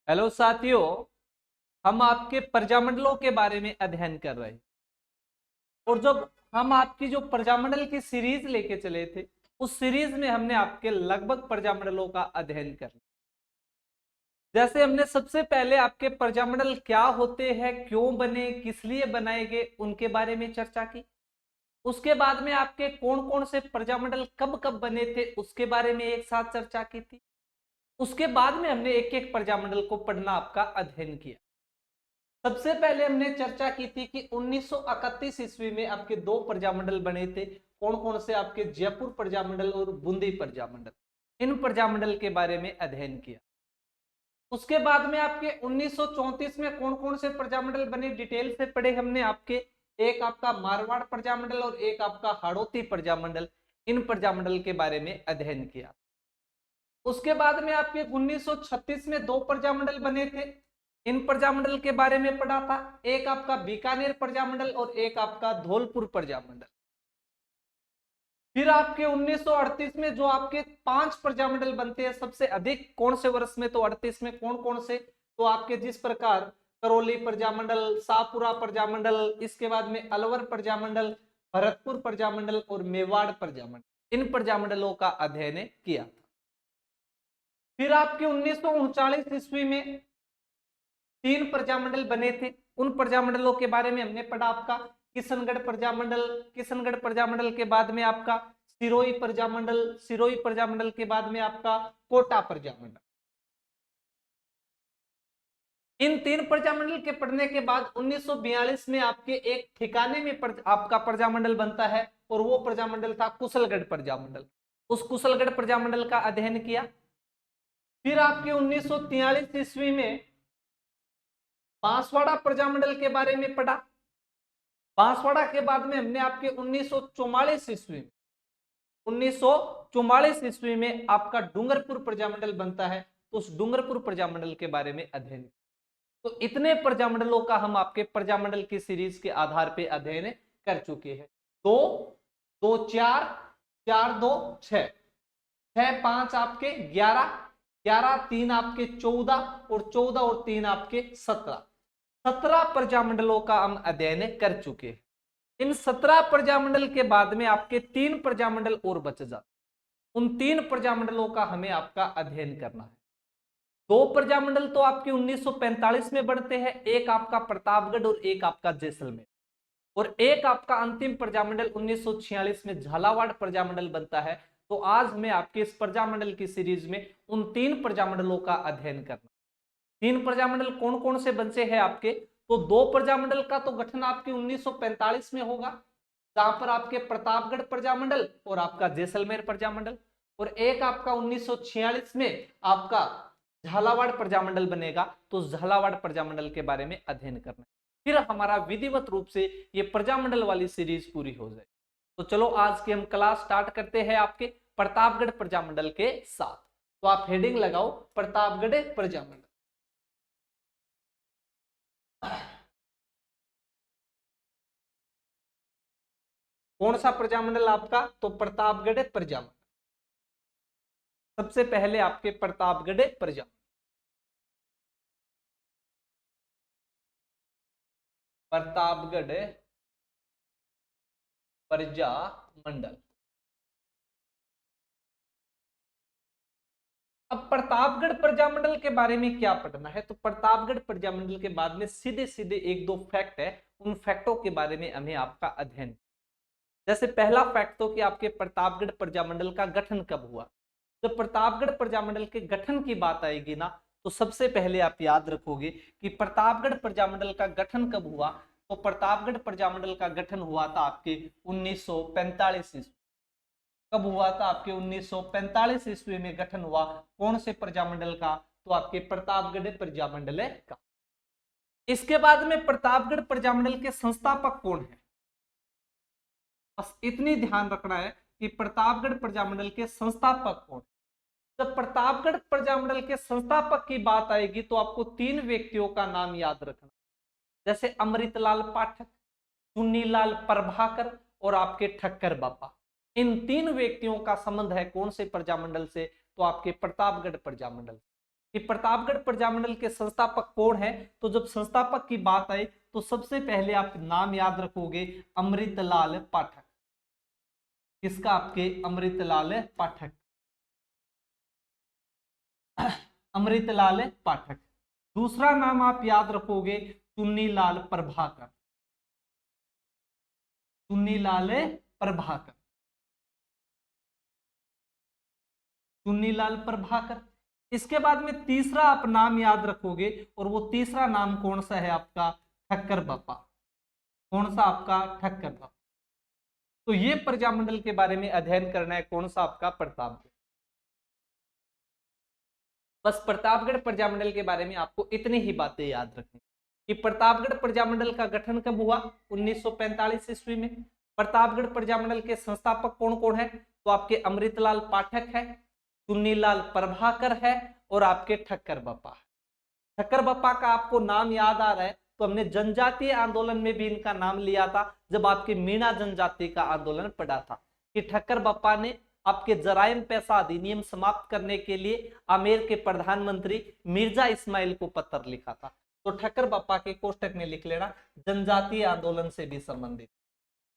Hello साथियों। हम आपके प्रजामंडलों के बारे में अध्ययन कर रहे हैं। और जब हम आपकी जो प्रजामंडल की सीरीज लेके चले थे, उस सीरीज में हमने आपके लगभग प्रजामंडलों का अध्ययन कर लिया। जैसे हमने सबसे पहले आपके प्रजामंडल क्या होते हैं, क्यों बने, किस लिए बनाए गए, उनके बारे में चर्चा की। उसके बाद में आपके कौन कौन से प्रजामंडल कब कब बने थे, उसके बारे में एक साथ चर्चा की थी। उसके बाद में हमने एक एक प्रजामंडल को पढ़ना आपका अध्ययन किया। सबसे पहले हमने चर्चा की थी कि 1931 ईस्वी में आपके दो प्रजामंडल बने थे। कौन कौन से? आपके जयपुर प्रजामंडल और बूंदी प्रजामंडल। इन प्रजामंडल के बारे में अध्ययन किया। उसके बाद में आपके 1934 में कौन कौन से प्रजामंडल बने, डिटेल से पढ़े हमने आपके। एक आपका मारवाड़ प्रजामंडल और एक आपका हाड़ौती प्रजामंडल। इन प्रजामंडल के बारे में अध्ययन किया। उसके बाद में आपके 1936 में दो प्रजामंडल बने थे। इन प्रजामंडल के बारे में पढ़ा था। एक आपका बीकानेर प्रजामंडल और एक आपका धौलपुर प्रजामंडल। फिर आपके 1938 में जो आपके पांच प्रजामंडल बनते हैं सबसे अधिक, कौन से वर्ष में? तो 38 में। कौन कौन से? तो आपके जिस प्रकार करौली प्रजामंडल, शाहपुरा प्रजामंडल, इसके बाद में अलवर प्रजामंडल, भरतपुर प्रजामंडल और मेवाड़ प्रजामंडल, इन प्रजामंडलों का अध्ययन किया। फिर आपके 1939 ईस्वी में तीन प्रजामंडल बने थे। उन प्रजामंडलों के बारे में हमने पढ़ा आपका किशनगढ़ प्रजामंडल। किशनगढ़ प्रजामंडल के बाद में आपका सिरोही प्रजामंडल। सिरोही प्रजामंडल के बाद में आपका कोटा प्रजामंडल। इन तीन प्रजामंडल के पढ़ने के बाद 1942 में आपके एक ठिकाने में आपका प्रजामंडल बनता है, और वो प्रजामंडल था कुशलगढ़ प्रजामंडल। उस कुशलगढ़ प्रजामंडल का अध्ययन किया। फिर आपके 1943 ईस्वी में बांसवाड़ा प्रजामंडल के बारे में पढ़ा। बांसवाड़ा के बाद में हमने आपके 1944 ईस्वी में 1944 ईस्वी में आपका डूंगरपुर प्रजामंडल बनता है। तो उस डूंगरपुर प्रजामंडल के बारे में अध्ययन। तो इतने प्रजामंडलों का हम आपके प्रजामंडल की सीरीज के आधार पे अध्ययन कर चुके हैं। दो दो चार, चार दो छह, छह पांच आपके 11, 11 तीन आपके 14, और 14 और 3 आपके 17। 17 प्रजामंडलों का हम अध्ययन कर चुके हैं। इन 17 प्रजामंडल के बाद में आपके तीन प्रजामंडल और बच जाते। उन तीन प्रजामंडलों का हमें आपका अध्ययन करना है। दो प्रजामंडल तो आपके 1945 में बढ़ते हैं, एक आपका प्रतापगढ़ और एक आपका जैसलमेर। और एक आपका अंतिम प्रजामंडल 1946 में झालावाड़ प्रजामंडल बनता है। तो आज हमें आपके इस प्रजामंडल की सीरीज में उन तीन प्रजामंडलों का अध्ययन करना। तीन प्रजामंडल कौन कौन से बचे हैं आपके? तो दो प्रजामंडल का तो गठन आपके 1945 में होगा, जहां पर आपके प्रतापगढ़ प्रजामंडल और आपका जैसलमेर प्रजामंडल। और एक आपका 1946 में आपका झालावाड़ प्रजामंडल बनेगा। तो झालावाड़ प्रजामंडल के बारे में अध्ययन करना, फिर हमारा विधिवत रूप से ये प्रजामंडल वाली सीरीज पूरी हो जाए। तो चलो आज की हम क्लास स्टार्ट करते हैं आपके प्रतापगढ़ प्रजामंडल के साथ। तो आप हेडिंग लगाओ प्रतापगढ़ प्रजामंडल। कौन सा प्रजामंडल आपका? तो प्रतापगढ़ प्रजामंडल। सबसे पहले आपके प्रतापगढ़ प्रजामंडल। प्रतापगढ़ प्रजामंडल। अब प्रतापगढ़ प्रजामंडल के बारे में क्या पढ़ना है? तो प्रतापगढ़ प्रजामंडल के बाद में सीधे सीधे एक दो फैक्ट है, उन फैक्टों के बारे में हमें आपका अध्ययन। जैसे पहला फैक्ट तो कि आपके प्रतापगढ़ प्रजामंडल का गठन कब हुआ। जब प्रतापगढ़ प्रजामंडल के गठन की बात आएगी ना, तो सबसे पहले आप याद रखोगे कि प्रतापगढ़ प्रजामंडल का गठन कब हुआ। तो प्रतापगढ़ प्रजामंडल का गठन हुआ था आपके 1945 ईस्वी। कब हुआ था? आपके 1945 ईस्वी में गठन हुआ। कौन से प्रजामंडल का? तो आपके प्रतापगढ़ प्रजामंडल का। इसके बाद में प्रतापगढ़ प्रजामंडल के संस्थापक कौन है? बस इतनी ध्यान रखना है कि प्रतापगढ़ प्रजामंडल के संस्थापक कौन। जब प्रतापगढ़ प्रजामंडल के संस्थापक की बात आएगी तो आपको तीन व्यक्तियों का नाम याद रखना, जैसे अमृतलाल पाठक, चुन्नीलाल प्रभाकर और आपके ठक्कर बाबा। इन तीन व्यक्तियों का संबंध है कौन से प्रजामंडल से? तो आपके प्रतापगढ़ प्रजामंडल। कि प्रतापगढ़ प्रजामंडल के संस्थापक कौन है, तो जब संस्थापक की बात आए तो सबसे पहले आप नाम याद रखोगे अमृतलाल पाठक। किसका? आपके अमृतलाल पाठक। अमृतलाल पाठक। दूसरा नाम आप याद रखोगे चुन्नीलाल प्रभाकर। चुन्नीलाल प्रभाकर। चुन्नीलाल प्रभाकर। इसके बाद में तीसरा आप नाम याद रखोगे, और वो तीसरा नाम कौन सा है आपका? ठक्कर बप्पा। कौन सा? आपका ठक्कर बप्पा। तो ये प्रजामंडल के बारे में अध्ययन करना है, कौन सा? आपका प्रतापगढ़। बस प्रतापगढ़ प्रजामंडल के बारे में आपको इतनी ही बातें याद रखनी कि प्रतापगढ़ प्रजामंडल का गठन कब हुआ? 1945 ईस्वी में। प्रतापगढ़ प्रजामंडल के संस्थापक कौन कौन है? तो आपके अमृतलाल पाठक है, चुन्नीलाल प्रभाकर है, और आपके ठक्कर बप्पा है। ठक्कर बप्पा का आपको नाम याद आ रहा है तो हमने जनजातीय आंदोलन में भी इनका नाम लिया था, जब आपके मीणा जनजाति का आंदोलन पड़ा था, कि ठक्कर बप्पा ने आपके जराइम पैसा अधिनियम समाप्त करने के लिए आमेर के प्रधानमंत्री मिर्जा इस्माइल को पत्र लिखा था। तो ठक्कर बप्पा के कोष्टक में लिख लेना जनजातीय आंदोलन से भी संबंधित।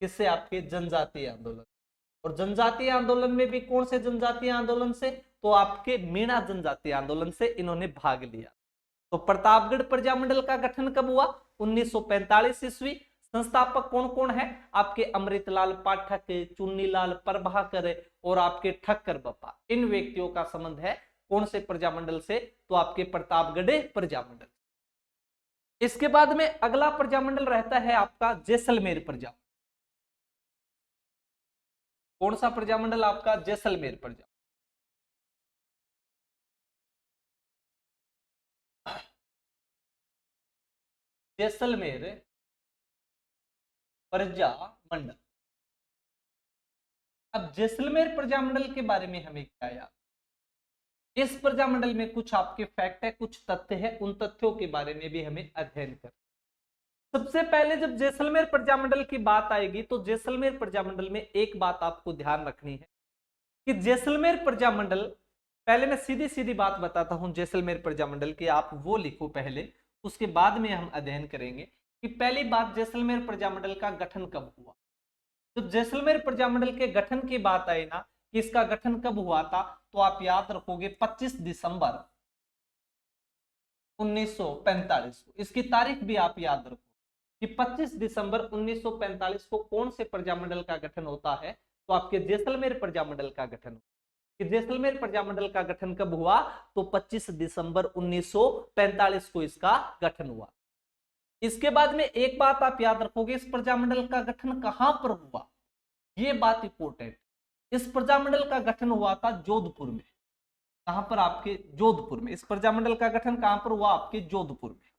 किससे? आपके जनजातीय आंदोलन। और जनजातीय आंदोलन में भी कौन से जनजातीय आंदोलन से? तो आपके मीणा जनजातीय आंदोलन से इन्होंने भाग लिया। तो प्रतापगढ़ प्रजामंडल का गठन कब हुआ? 1945 ईस्वी। संस्थापक कौन कौन है? आपके अमृतलाल पाठक, चुन्नीलाल प्रभाकर और आपके ठक्कर बप्पा। इन व्यक्तियों का संबंध है कौन से प्रजामंडल से? तो आपके प्रतापगढ़ प्रजामंडल। इसके बाद में अगला प्रजामंडल रहता है आपका जैसलमेर प्रजामंडल। कौन सा प्रजामंडल? आपका जैसलमेर प्रजामंडल। जैसलमेर प्रजामंडल। अब जैसलमेर प्रजामंडल के बारे में हमें क्या याद? इस प्रजामंडल में कुछ आपके फैक्ट है, कुछ तथ्य है, उन तथ्यों के बारे में भी हमें अध्ययन कर। सबसे पहले जब जैसलमेर प्रजामंडल की बात आएगी तो जैसलमेर प्रजामंडल में एक बात आपको ध्यान रखनी है कि जैसलमेर प्रजामंडल, पहले मैं सीधी सीधी बात बताता हूं जैसलमेर प्रजामंडल की, आप वो लिखो पहले, उसके बाद में हम अध्ययन करेंगे कि पहली बात जैसलमेर प्रजामंडल का गठन कब हुआ। तो जैसलमेर प्रजामंडल के गठन की बात आई ना कि इसका गठन कब हुआ था, तो आप याद रखोगे 25 दिसंबर 1945 को। इसकी तारीख भी आप याद रखो कि 25 दिसंबर 1945 को कौन से प्रजामंडल का गठन होता है? तो आपके जैसलमेर प्रजामंडल का गठन। कि जैसलमेर प्रजामंडल का गठन कब हुआ? तो 25 दिसंबर 1945 को इसका गठन हुआ। इसके बाद में एक बात आप याद रखोगे, इस प्रजामंडल का गठन कहां पर हुआ? ये बात इंपॉर्टेंट। इस प्रजामंडल का गठन हुआ था जोधपुर में। कहां पर? आपके जोधपुर में। इस प्रजामंडल का गठन कहां पर हुआ? आपके जोधपुर में।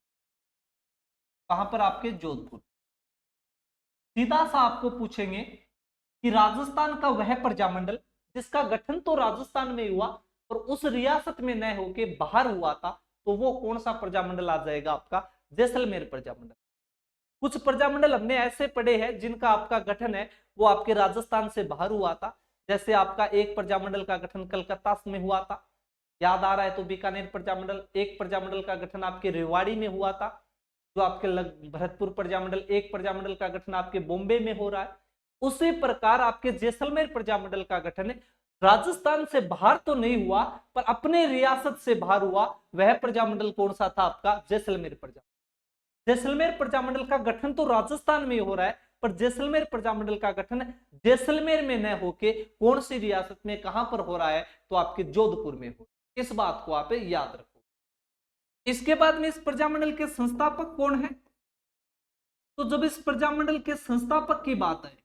कहां पर? आपके जोधपुर। सीधा सा आपको पूछेंगे कि राजस्थान का वह प्रजामंडल जिसका गठन तो राजस्थान में हुआ और उस रियासत में न होके बाहर हुआ था, तो वो कौन सा प्रजामंडल आ जाएगा? आपका जैसलमेर प्रजामंडल। कुछ प्रजामंडल हमने ऐसे पढ़े हैं जिनका आपका गठन है वो आपके राजस्थान से बाहर हुआ था। जैसे आपका एक प्रजामंडल का गठन कलकत्ता में हुआ था, याद आ रहा है तो बीकानेर प्रजामंडल। एक प्रजामंडल का गठन आपके रेवाड़ी में हुआ था, जो आपके भरतपुर प्रजामंडल। एक प्रजामंडल का गठन आपके बॉम्बे में हो रहा है। उसी प्रकार आपके जैसलमेर प्रजामंडल का गठन राजस्थान से बाहर तो नहीं हुआ पर अपने रियासत से बाहर हुआ। वह प्रजामंडल कौन सा था? आपका जैसलमेर प्रजामंडल। जैसलमेर प्रजामंडल का गठन तो राजस्थान में हो रहा है पर जैसलमेर प्रजामंडल का गठन जैसलमेर में न होके कौन सी रियासत में, कहां पर हो रहा है? तो आपके जोधपुर में हो। इस बात को आप याद रखो। इसके बाद में इस प्रजामंडल के संस्थापक कौन है? तो जब इस प्रजामंडल के संस्थापक की बात है,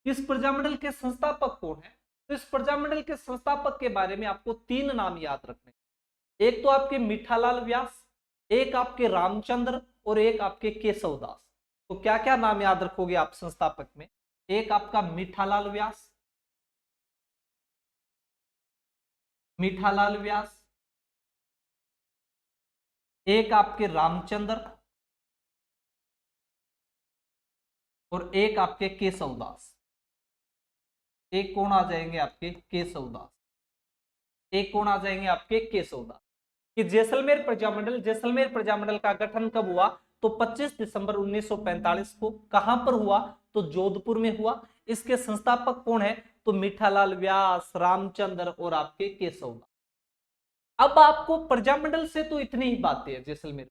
इस प्रजामंडल के संस्थापक कौन है, तो इस प्रजामंडल के संस्थापक के बारे में आपको तीन नाम याद रखने। एक तो आपके मीठालाल व्यास, एक आपके रामचंद्र और एक आपके केशवदास। तो क्या क्या नाम याद रखोगे आप संस्थापक में? एक आपका मीठालाल व्यास, मीठालाल व्यास, एक आपके रामचंद्र और एक आपके केशवदास। एक कौन आ जाएंगे? आपके केशवदास। एक कौन आ जाएंगे? आपके केशवदास। कि जैसलमेर प्रजामंडल का गठन कब हुआ? तो 25 दिसंबर 1945 को। कहां पर हुआ? तो जोधपुर में हुआ। इसके संस्थापक कौन है? तो मीठालाल व्यास, रामचंद्र और आपके केशव। अब आपको प्रजामंडल से तो इतनी ही बातें है जैसलमेर,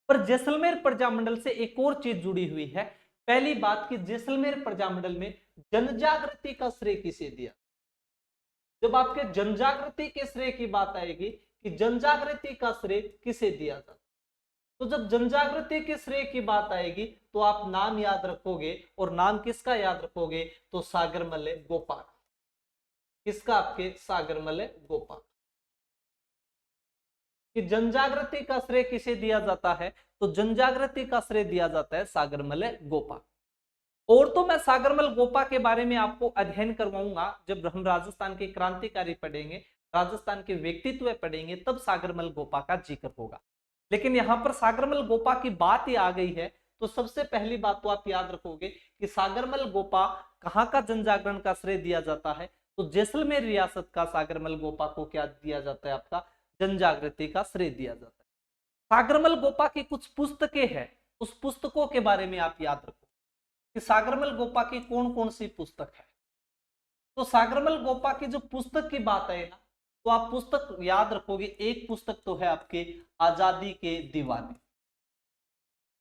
पर जैसलमेर प्रजामंडल से एक और चीज जुड़ी हुई है। पहली बात कि जैसलमेर प्रजामंडल में जनजागृति का श्रेय किसे दिया? जब आपके जनजागृति के श्रेय की बात आएगी कि जनजागृति का श्रेय किसे दिया जाता, तो जब जनजागृति के श्रेय की बात आएगी तो आप नाम याद रखोगे, और नाम किसका याद रखोगे? तो सागरमल्ले गोपा। किसका? आपके सागरमल्ले गोपा। कि जनजागृति का श्रेय किसे दिया जाता है? तो जनजागृति का श्रेय दिया जाता है सागरमल्ले गोपा। और तो मैं सागरमल गोपा के बारे में आपको अध्ययन करवाऊंगा जब हम राजस्थान के क्रांतिकारी पढ़ेंगे, राजस्थान के व्यक्तित्व पढ़ेंगे, तब सागरमल गोपा का जिक्र होगा। लेकिन यहां पर सागरमल गोपा की बात ही आ गई है, तो सबसे पहली बात तो आप याद रखोगे कि सागरमल गोपा कहां का जनजागरण का श्रेय दिया जाता है? तो जैसलमेर रियासत का सागरमल गोपा को क्या दिया जाता है? आपका जनजागृति का श्रेय दिया जाता है। सागरमल गोपा की कुछ पुस्तकें हैं, उस पुस्तकों के बारे में आप याद रखो कि सागरमल गोपा की कौन कौन सी पुस्तक है। तो सागरमल गोपा की जो पुस्तक की बात है ना, तो आप पुस्तक याद रखोगे। एक पुस्तक तो है आपके आजादी के दीवाने।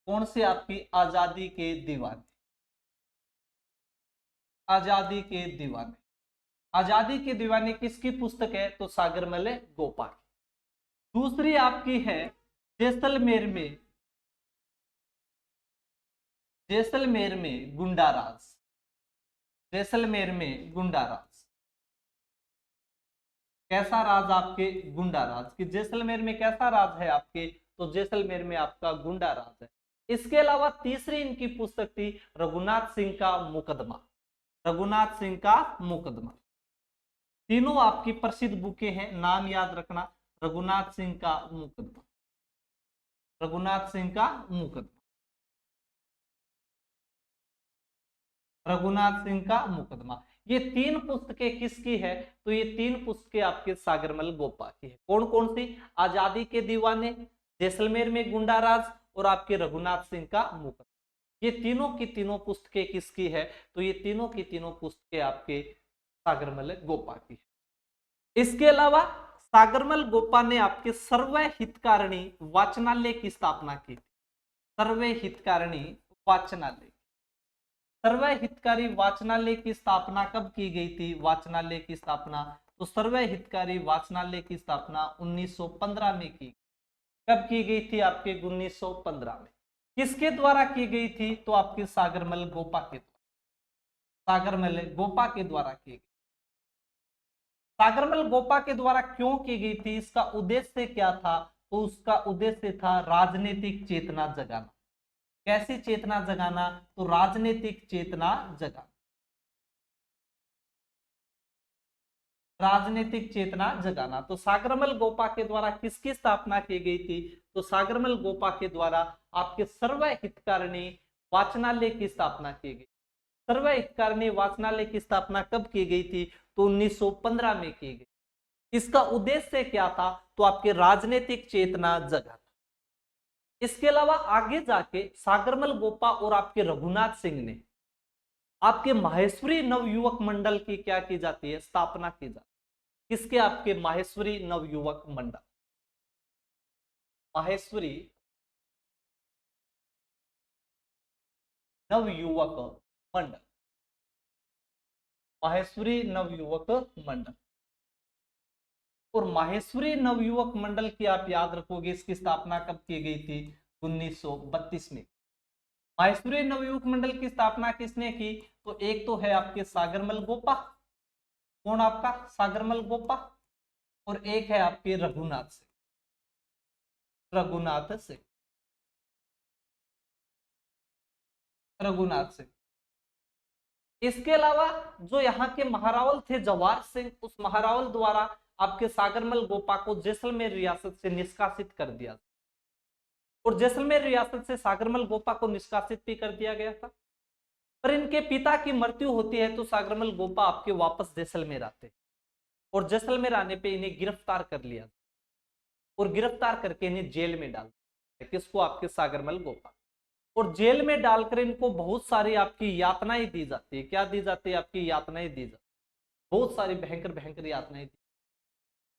कौन से? आपकी आजादी के दीवाने। आजादी के दीवाने। आजादी के दीवाने किसकी पुस्तक है? तो सागरमल गोपा की। दूसरी आपकी है जैसलमेर में, जैसलमेर में गुंडा राज। जैसलमेर में गुंडा राज। कैसा राज? आपके गुंडा राज। कि जैसलमेर में कैसा राज है आपके? तो जैसलमेर में आपका गुंडा राज है। इसके अलावा तीसरी इनकी पुस्तक थी रघुनाथ सिंह का मुकदमा। रघुनाथ सिंह का मुकदमा। तीनों आपकी प्रसिद्ध बुकें हैं, नाम याद रखना। रघुनाथ सिंह का मुकदमा। रघुनाथ सिंह का मुकदमा। रघुनाथ सिंह का मुकदमा। ये तीन पुस्तकें किसकी है? तो ये तीन पुस्तकें आपके सागरमल गोपा की है। कौन कौन सी? आजादी के दीवाने, जैसलमेर में गुंडा राज और आपके रघुनाथ सिंह का मुकदमा। ये तीनों की तीनों पुस्तकें किसकी है? तो ये तीनों की तीनों पुस्तकें आपके सागरमल गोपा की है। इसके अलावा सागरमल गोपा ने आपके सर्व हितकारिणी वाचनालय की स्थापना की। सर्व हितकारिणी वाचनालय। सर्व हितकारी वाचनालय की स्थापना कब की गई थी? वाचनालय की स्थापना, तो सर्व हितकारी वाचनालय की स्थापना 1915 में की। कब की गई थी? आपके 1915 में। किसके द्वारा की गई थी? तो आपके सागरमल गोपा के द्वारा। सागरमल गोपा के द्वारा की गई। सागरमल गोपा के द्वारा क्यों की गई थी? इसका उद्देश्य क्या था? तो उसका उद्देश्य था राजनीतिक चेतना जगाना। कैसी चेतना जगाना? तो राजनीतिक चेतना जगाना। राजनीतिक चेतना जगाना। तो सागरमल गोपा के द्वारा किसकी स्थापना की गई थी? तो सागरमल गोपा के द्वारा आपके सर्व हितकारिणी वाचनालय की स्थापना की गई। सर्व हितकारिणी वाचनालय की स्थापना कब की गई थी? तो 1915 में की गई। इसका उद्देश्य क्या था? तो आपके राजनीतिक चेतना जगाना। इसके अलावा आगे जाके सागरमल गोपा और आपके रघुनाथ सिंह ने आपके माहेश्वरी नवयुवक मंडल की क्या की जाती है? स्थापना की जाती है। किसके? आपके माहेश्वरी नवयुवक मंडल। माहेश्वरी नवयुवक मंडल। माहेश्वरी नवयुवक मंडल। और माहेश्वरी नवयुवक मंडल की आप याद रखोगे, इसकी स्थापना कब की गई थी? 1932 में। माहेश्वरी नवयुवक मंडल की स्थापना किसने की? तो एक तो है आपके सागरमल गोपा। कौन? आपका सागरमल गोपा। और एक है आपके रघुनाथ सिंह। रघुनाथ सिंह। रघुनाथ सिंह। इसके अलावा जो यहाँ के महारावल थे जवाहर सिंह, उस महारावल द्वारा आपके सागरमल गोपा को जैसलमेर रियासत से निष्कासित कर दिया, और जैसलमेर रियासत से सागरमल गोपा को निष्कासित भी कर दिया गया था। पर इनके पिता की मृत्यु होती है तो सागरमल गोपा आपके वापस जैसलमेर आते, और जैसलमेर आने पे इन्हें गिरफ्तार कर लिया। और गिरफ्तार करके इन्हें जेल में डाल दिया। किसको? आपके सागरमल गोपा। और जेल में डालकर इनको बहुत सारी आपकी यातनाएं दी जाती है। क्या दी जाती है? आपकी यातनाएं दी जाती है, बहुत सारी भयंकर भयंकर यातनाएं दी।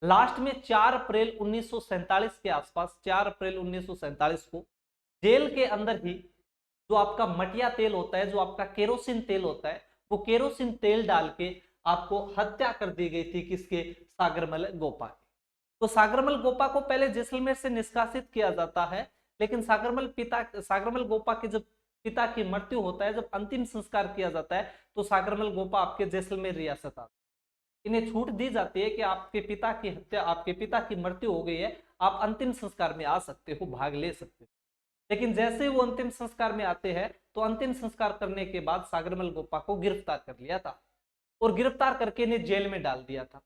लास्ट में 4 अप्रैल 1947 के आसपास, 4 अप्रैल 1947 को जेल के अंदर ही जो आपका मटिया तेल होता है, जो आपका केरोसिन तेल होता है, वो केरोसिन तेल डाल के आपको हत्या कर दी गई थी। किसके? सागरमल गोपा की। तो सागरमल गोपा को पहले जैसलमेर से निष्कासित किया जाता है, लेकिन सागरमल गोपा के जब पिता की मृत्यु होता है, जब अंतिम संस्कार किया जाता है, तो सागरमल गोपा आपके जैसलमेर रियासत आता है। इन्हें छूट दी जाती है कि आपके पिता की हत्या, आपके पिता की मृत्यु हो गई है, आप अंतिम संस्कार में आ सकते हो, भाग ले सकते हो। लेकिन जैसे वो अंतिम संस्कार में आते हैं, तो अंतिम संस्कार करने के बाद सागरमल गोपा को गिरफ्तार कर लिया था और गिरफ्तार करके इन्हें जेल में डाल दिया था।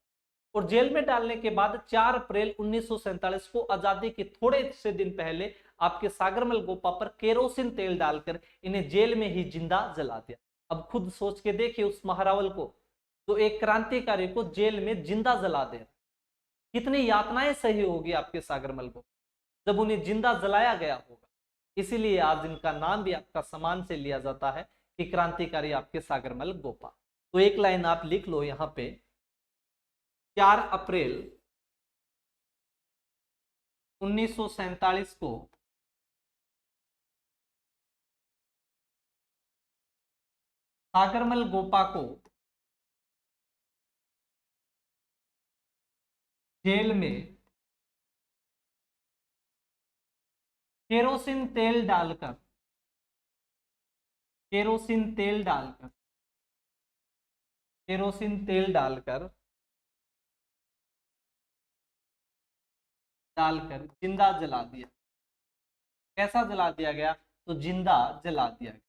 और जेल में डालने के बाद 4 अप्रैल 1947 को आजादी के थोड़े से दिन पहले आपके सागरमल गोपा पर केरोसिन तेल डालकर इन्हें जेल में ही जिंदा जला दिया। अब खुद सोच के देखिए उस महारावल को, तो एक क्रांतिकारी को जेल में जिंदा जला दे, कितनी यातनाएं सही होगी आपके सागरमल को जब उन्हें जिंदा जलाया गया होगा। इसीलिए आज इनका नाम भी आपका सम्मान से लिया जाता है कि क्रांतिकारी आपके सागरमल गोपा। तो एक लाइन आप लिख लो यहां पे, 4 अप्रैल 1947 को सागरमल गोपा को जेल में केरोसिन तेल डालकर, केरोसिन तेल डालकर, केरोसिन तेल डालकर जिंदा जला दिया। कैसा जला दिया गया? तो जिंदा जला दिया गया।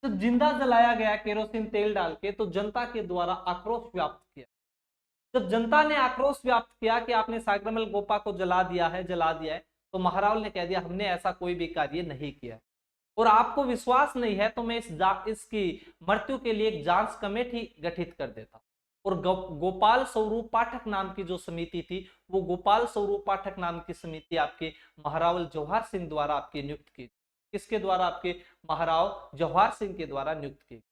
जब जिंदा जलाया गया केरोसिन तेल डाल के, तो जनता के द्वारा आक्रोश व्याप्त किया। जब जनता ने आक्रोश व्याप्त किया कि आपने सागरमल गोपा को जला दिया है, जला दिया है, तो महारावल ने कह दिया हमने ऐसा कोई भी कार्य नहीं किया, और आपको विश्वास नहीं है तो मैं इसकी मृत्यु के लिए एक जांच कमेटी गठित कर देता। और गोपाल स्वरूप पाठक नाम की जो समिति थी, वो गोपाल स्वरूप पाठक नाम की समिति आपके महारावल जवाहर सिंह द्वारा आपकी नियुक्त की। किसके द्वारा? आपके महाराव जवाहर सिंह के द्वारा नियुक्त की।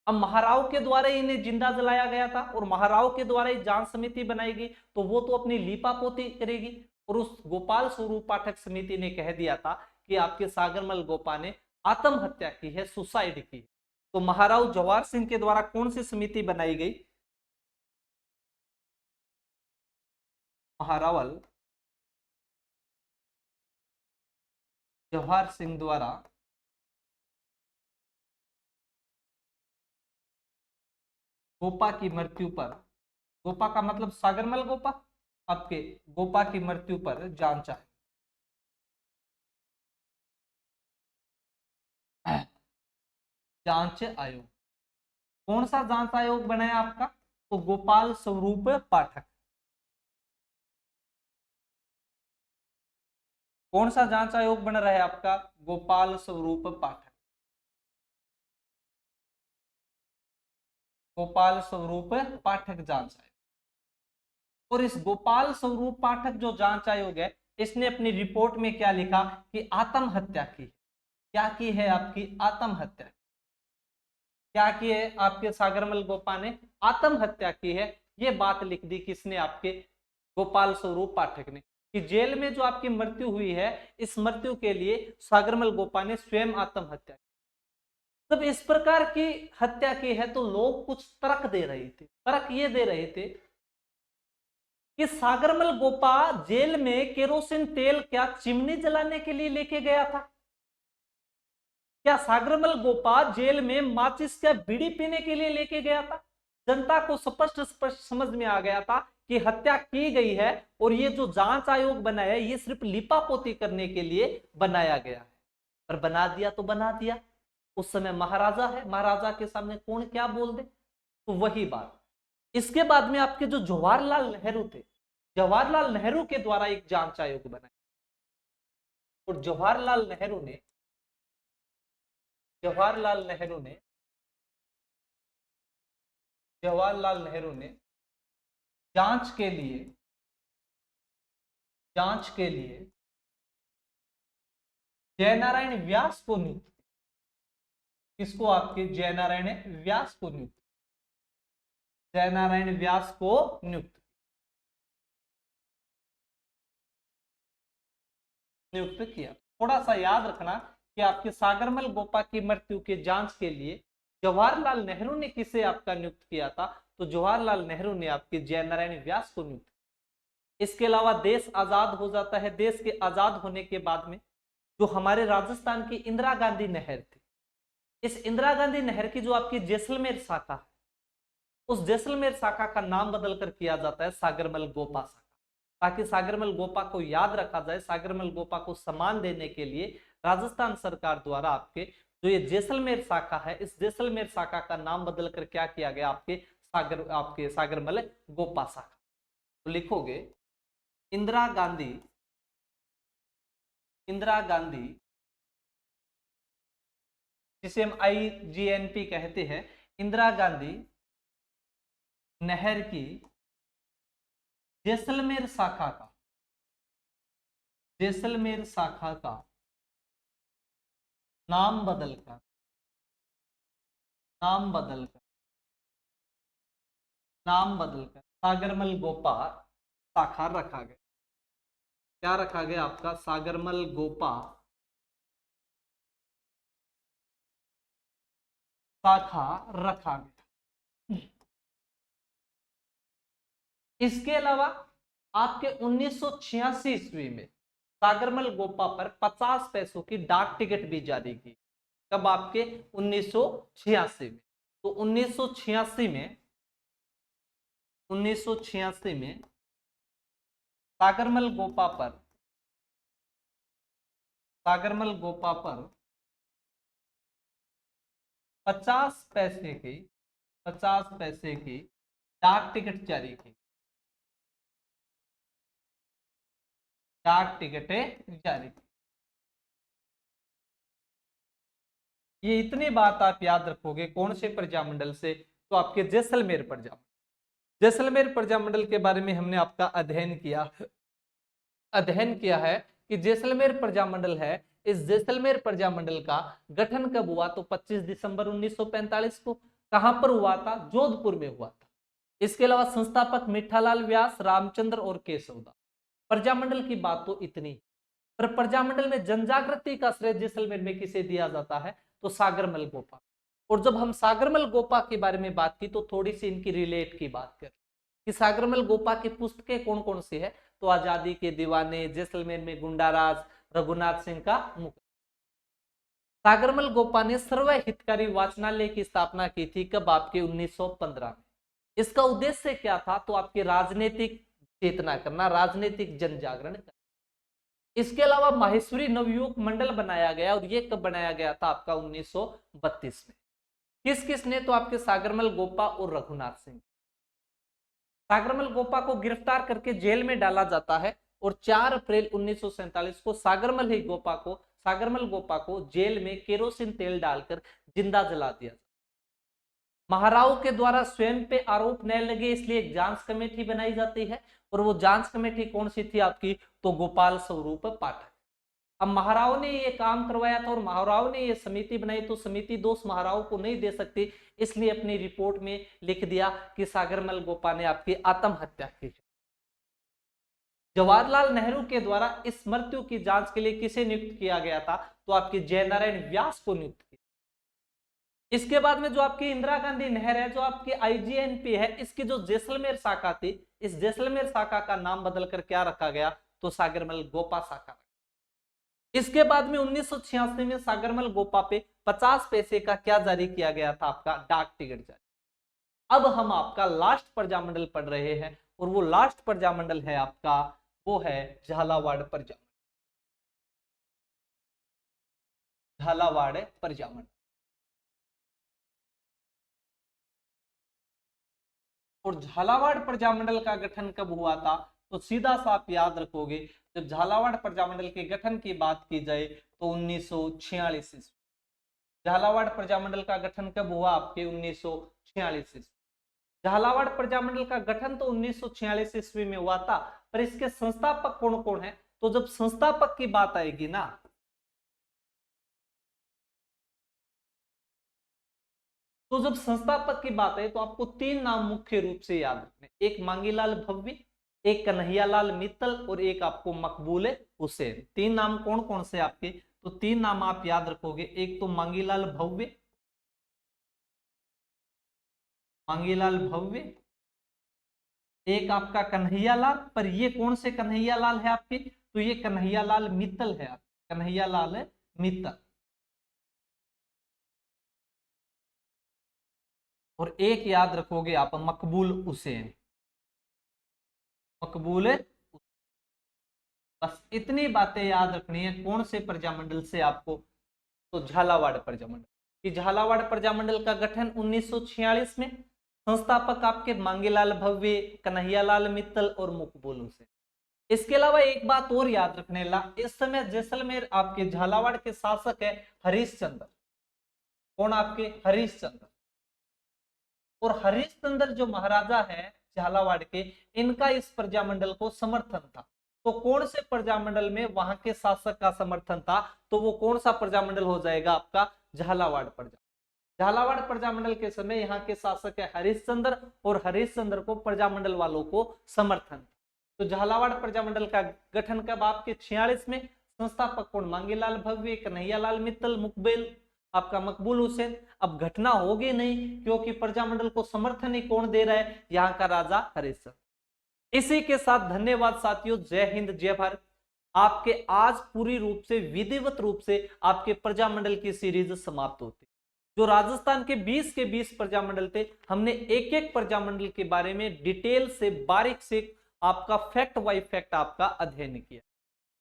अब महाराव के द्वारा इन्हें जिंदा जलाया गया था और महाराव के द्वारा ही जांच समिति बनाएगी, तो वो तो अपनी लीपापोती करेगी। और उस गोपाल स्वरूप पाठक समिति ने कह दिया था कि आपके सागरमल गोपा ने आत्महत्या की है, सुसाइड की। तो महाराव जवाहर सिंह के द्वारा कौन सी समिति बनाई गई? महारावल जवाहर सिंह द्वारा गोपा की मृत्यु पर, गोपा का मतलब सागरमल गोपा, आपके गोपा की मृत्यु पर जांच आयोग, जांच आयोग। कौन सा जांच आयोग बनाया आपका? तो गोपाल स्वरूप पाठक। कौन सा जांच आयोग बन रहा है आपका? गोपाल स्वरूप पाठक। गोपाल स्वरूप पाठक जांच आयोग। और इस गोपाल स्वरूप पाठक जो जांच आयोग है, इसने अपनी रिपोर्ट में क्या लिखा कि आत्महत्या की। क्या की है? आपकी आत्महत्या। क्या की है? आपके सागरमल गोपा ने आत्महत्या की है। ये बात लिख दी किसने? आपके गोपाल स्वरूप पाठक ने, कि जेल में जो आपकी मृत्यु हुई है, इस मृत्यु के लिए सागरमल गोपा ने स्वयं आत्महत्या की। जब इस प्रकार की हत्या की है, तो लोग कुछ तर्क दे रहे थे। तर्क ये दे रहे थे कि सागरमल गोपा जेल में केरोसिन तेल क्या चिमनी जलाने के लिए लेके गया था? क्या सागरमल गोपा जेल में माचिस क्या बीड़ी पीने के लिए लेके गया था? जनता को स्पष्ट स्पष्ट समझ में आ गया था कि हत्या की गई है, और ये जो जांच आयोग बना है, ये सिर्फ लिपापोती करने के लिए बनाया गया है। पर बना दिया तो बना दिया। उस समय महाराजा है, महाराजा के सामने कौन क्या बोल दे। तो वही बात। इसके बाद में आपके जो जवाहरलाल नेहरू थे, जवाहरलाल नेहरू के द्वारा एक जांच आयोग बनाया। और जवाहरलाल नेहरू ने जांच के लिए जयनारायण व्यास को नियुक्त, किसको? आपके जयनारायण व्यास को नियुक्त, जयनारायण व्यास को नियुक्त किया। थोड़ा सा याद रखना कि आपके सागरमल गोपा की मृत्यु के जांच के लिए जवाहरलाल नेहरू ने किसे आपका नियुक्त किया था? तो जवाहरलाल नेहरू ने आपके जयनारायण व्यास को नियुक्त। इसके अलावा देश आजाद हो जाता है। देश के आजाद होने के बाद में जो हमारे राजस्थान की इंदिरा गांधी नहर थी, इस इंदिरा गांधी नहर की जो आपकी जैसलमेर शाखा, उस जैसलमेर शाखा का नाम बदलकर किया जाता है सागरमल गोपा शाखा, ताकि सागरमल गोपा को याद रखा जाए। सागरमल गोपा को सम्मान देने के लिए राजस्थान सरकार द्वारा आपके जो ये जैसलमेर शाखा है, इस जैसलमेर शाखा का नाम बदलकर क्या किया गया? आपके सागरमल गोपा शाखा। तो लिखोगे इंदिरा गांधी जिसे हम IGNP कहते हैं, इंदिरा गांधी नहर की जैसलमेर शाखा का नाम बदलकर सागरमल गोपा शाखा रखा गया। क्या रखा गया? आपका सागरमल गोपा शाखा रखा गया। इसके अलावा आपके 1986 ईस्वी में सागरमल गोपा पर 50 पैसों की डाक टिकट भी जारी की। कब? आपके 1986 में। तो 1986 में सागरमल गोपा पर 50 पैसे की डाक टिकट जारी की। डाक टिकटें जारी की। ये इतनी बात आप याद रखोगे कौन से प्रजामंडल से? तो आपके जैसलमेर प्रजामंडल। जैसलमेर प्रजामंडल के बारे में हमने आपका अध्ययन किया है कि जैसलमेर प्रजामंडल है, इस जैसलमेर प्रजामंडल का गठन कब हुआ? तो 25 दिसंबर 1945 को। कहां पर हुआ था? जोधपुर में हुआ था। इसके अलावा संस्थापक मिठालाल व्यास, रामचंद्र और केशवदास। प्रजामंडल की बात तो इतनी, पर प्रजामंडल में जनजागृति का श्रेय जैसलमेर में किसे दिया जाता है? तो सागरमल गोपा। और जब हम सागरमल गोपा के बारे में बात की तो थोड़ी सी इनकी रिलेट की बात करें कि सागरमल गोपा की पुस्तकें कौन कौन सी है? तो आजादी के दीवाने, जैसलमेर में गुंडाराज, रघुनाथ सिंह का मुख। सागरमल गोपा ने सर्व हितकारी वाचनालय की स्थापना की थी। कब? आपके 1915 में। इसका उद्देश्य क्या था? तो आपकी राजनीतिक चेतना करना, राजनीतिक जन जागरण करना। इसके अलावा माहेश्वरी नवयुवक मंडल बनाया गया, और ये कब बनाया गया था? आपका 1932 में। किस किस ने? तो आपके सागरमल गोपा और रघुनाथ सिंह। सागरमल गोपा को गिरफ्तार करके जेल में डाला जाता है और 4 अप्रैल 1947 को सागरमल गोपा को जेल में केरोसिन तेल डालकर जिंदा जला दिया। महाराव के द्वारा स्वयं पे आरोप न लगे इसलिए एक जांच कमेटी बनाई जाती है, और वो जांच कमेटी कौन सी थी आपकी? तो गोपाल स्वरूप पाठक। अब महाराव ने ये काम करवाया था और महाराव ने ये समिति बनाई, तो समिति दोष महाराव को नहीं दे सकती, इसलिए अपनी रिपोर्ट में लिख दिया कि सागरमल गोपा ने आपकी आत्महत्या की। जवाहरलाल नेहरू के द्वारा इस मृत्यु की जांच के लिए किसे नियुक्त किया गया था? तो आपके जयनारायण व्यास को नियुक्त किया। इसके बाद में जो आपकी इंदिरा गांधी नहर है, जो आपकी IGNP है, इसकी जो जैसलमेर शाखा थी, इस जैसलमेर शाखा का नाम बदलकर क्या रखा गया? तो सागरमल गोपा शाखा। इसके बाद में 1986 में सागरमल गोपा पे 50 पैसे का क्या जारी किया गया था? आपका डाक टिकट जारी। अब हम आपका लास्ट प्रजामंडल पढ़ रहे हैं, और वो लास्ट प्रजामंडल है आपका, वो है झालावाड़ प्रजामंडल। झालावाड़ प्रजामंडल। और झालावाड़ प्रजामंडल का गठन कब हुआ था? तो सीधा सा आप याद रखोगे, जब झालावाड़ प्रजामंडल के गठन की बात की जाए तो 1946 ईस्वी। झालावाड़ प्रजामंडल का गठन कब हुआ? आपके 1946 ईस्वी। झालावाड़ प्रजामंडल का गठन तो 1946 ईस्वी में हुआ था, पर इसके संस्थापक कौन कौन है? तो जब संस्थापक की बात आएगी ना, तो जब संस्थापक की बात है तो आपको 3 नाम मुख्य रूप से याद रखने, एक मांगीलाल भव्य, एक कन्हैयालाल मित्तल और एक आपको मकबूल हुसैन। 3 नाम कौन कौन से आपके? तो 3 नाम आप याद रखोगे, एक तो मांगीलाल भव्य, मांगीलाल भव्य, एक आपका कन्हैयालाल, पर ये कौन से कन्हैयालाल है आपके? तो ये कन्हैयालाल मित्तल है, कन्हैयालाल मित्तल। और एक याद रखोगे आप मकबूल हुसैन, मकबूल। बस इतनी बातें याद रखनी है। कौन से प्रजामंडल से आपको? तो झालावाड़ प्रजामंडल। कि झालावाड़ प्रजामंडल का गठन 1946 में, संस्थापक आपके मांगीलाल भव्य, कन्हैयालाल मित्तल और मकबूल हुसैन। इसके अलावा एक बात और याद रखने ला, इस समय जैसलमेर आपके झालावाड़ के शासक है हरिश्चंद्र। कौन आपके? हरिश्चंद्र। और हरिश्चंद्र जो महाराजा है झालावाड़ के, इनका इस प्रजामंडल को समर्थन था। तो कौन से प्रजामंडल में वहां के शासक का समर्थन था? तो वो कौन सा प्रजामंडल हो जाएगा आपका? झालावाड़ प्रजा। झालावाड़ प्रजामंडल के समय यहाँ के शासक है हरिश्चंद्र, और हरिश्चंद्र को प्रजामंडल वालों को समर्थन। तो झालावाड़ प्रजामंडल का गठन कब? आपके 46 में। संस्थापक कौन? मांगीलाल भव्य, कन्हैयालाल मित्तल, मुकबेल आपका मकबूल हुसैन। अब घटना होगी नहीं, क्योंकि प्रजामंडल को समर्थन ही कौन दे रहा है? यहाँ का राजा हरिश्चंद्र। इसी के साथ धन्यवाद साथियों, जय हिंद जय भारत। आपके आज पूरी रूप से विधिवत रूप से आपके प्रजामंडल की सीरीज समाप्त होती। जो राजस्थान के 20 प्रजामंडल थे, हमने एक एक प्रजामंडल के बारे में डिटेल से, बारीक से आपका फैक्ट बाय फैक्ट आपका अध्ययन किया।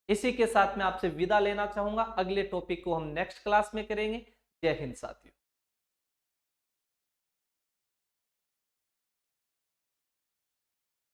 इसी के साथ मैं आपसे विदा लेना चाहूंगा। अगले टॉपिक को हम नेक्स्ट क्लास में करेंगे। जय हिंद साथियों।